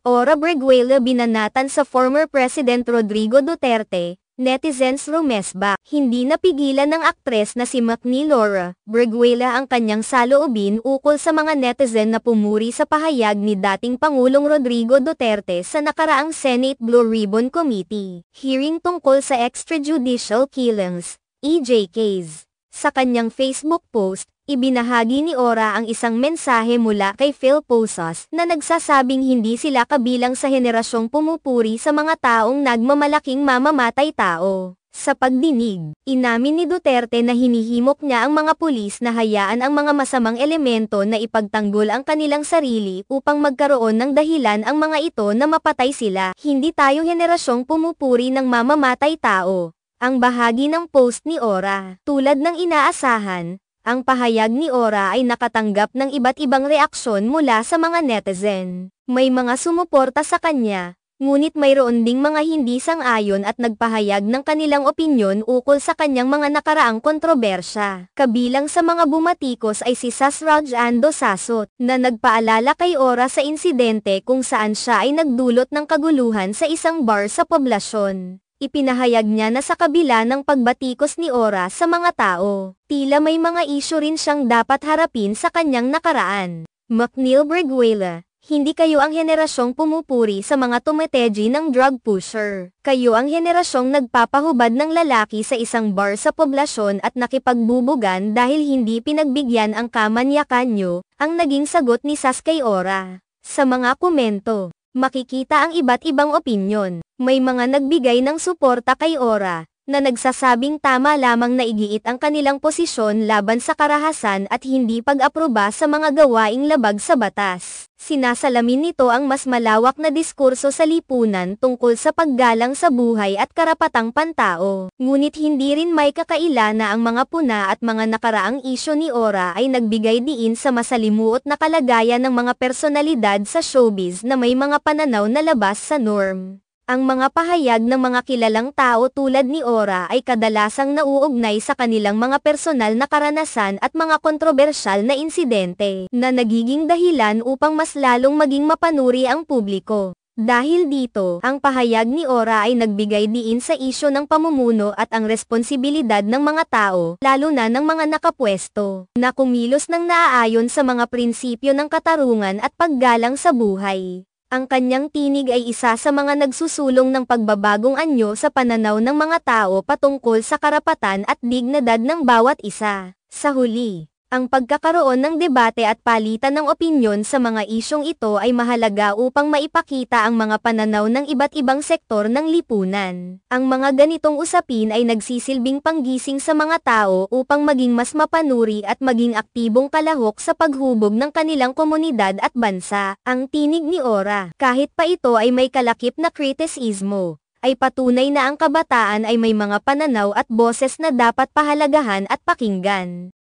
Ora Briguela binanatan sa former President Rodrigo Duterte, netizens rumesba. Hindi napigilan ng aktres na si McNeil Ora Briguela ang kanyang saloobin ukol sa mga netizen na pumuri sa pahayag ni dating Pangulong Rodrigo Duterte sa nakaraang Senate Blue Ribbon Committee hearing tungkol sa extrajudicial killings, EJKs. Sa kanyang Facebook post, ibinahagi ni Ora ang isang mensahe mula kay Phil Posas na nagsasabing hindi sila kabilang sa henerasyong pumupuri sa mga taong nagmamalaking mamamatay tao. Sa pagdinig, inamin ni Duterte na hinihimok niya ang mga pulis na hayaan ang mga masamang elemento na ipagtanggol ang kanilang sarili upang magkaroon ng dahilan ang mga ito na mapatay sila. Hindi tayo henerasyong pumupuri ng mamamatay tao. Ang bahagi ng post ni Ora, tulad ng inaasahan, ang pahayag ni Ora ay nakatanggap ng iba't ibang reaksyon mula sa mga netizen. May mga sumuporta sa kanya, ngunit mayroon ding mga hindi sang-ayon at nagpahayag ng kanilang opinyon ukol sa kanyang mga nakaraang kontrobersya. Kabilang sa mga bumatikos ay si Sasraj Ando Sasot, na nagpaalala kay Ora sa insidente kung saan siya ay nagdulot ng kaguluhan sa isang bar sa poblasyon. Ipinahayag niya na sa kabila ng pagbatikos ni Ora sa mga tao, tila may mga isyu rin siyang dapat harapin sa kanyang nakaraan. McNeil Briguela, hindi kayo ang henerasyong pumupuri sa mga tumeteji ng drug pusher. Kayo ang henerasyong nagpapahubad ng lalaki sa isang bar sa poblasyon at nakipagbubugan dahil hindi pinagbigyan ang kamanyakan nyo, ang naging sagot ni Sas kay Ora. Sa mga komento, makikita ang iba't ibang opinyon. May mga nagbigay ng suporta kay Ora, na nagsasabing tama lamang na igiit ang kanilang posisyon laban sa karahasan at hindi pag-aproba sa mga gawaing labag sa batas. Sinasalamin nito ang mas malawak na diskurso sa lipunan tungkol sa paggalang sa buhay at karapatang pantao. Ngunit hindi rin may kakaila na ang mga puna at mga nakaraang isyu ni Ora ay nagbigay diin sa masalimuot na kalagayan ng mga personalidad sa showbiz na may mga pananaw na labas sa norm. Ang mga pahayag ng mga kilalang tao tulad ni Ora ay kadalasang nauugnay sa kanilang mga personal na karanasan at mga kontrobersyal na insidente na nagiging dahilan upang mas lalong maging mapanuri ang publiko. Dahil dito, ang pahayag ni Ora ay nagbigay diin sa isyu ng pamumuno at ang responsibilidad ng mga tao, lalo na ng mga nakapwesto, na kumilos ng naaayon sa mga prinsipyo ng katarungan at paggalang sa buhay. Ang kanyang tinig ay isa sa mga nagsusulong ng pagbabagong anyo sa pananaw ng mga tao patungkol sa karapatan at dignidad ng bawat isa. Sa huli, ang pagkakaroon ng debate at palitan ng opinyon sa mga isyong ito ay mahalaga upang maipakita ang mga pananaw ng iba't ibang sektor ng lipunan. Ang mga ganitong usapin ay nagsisilbing panggising sa mga tao upang maging mas mapanuri at maging aktibong kalahok sa paghubog ng kanilang komunidad at bansa. Ang tinig ni Ora, kahit pa ito ay may kalakip na kritisismo, ay patunay na ang kabataan ay may mga pananaw at boses na dapat pahalagahan at pakinggan.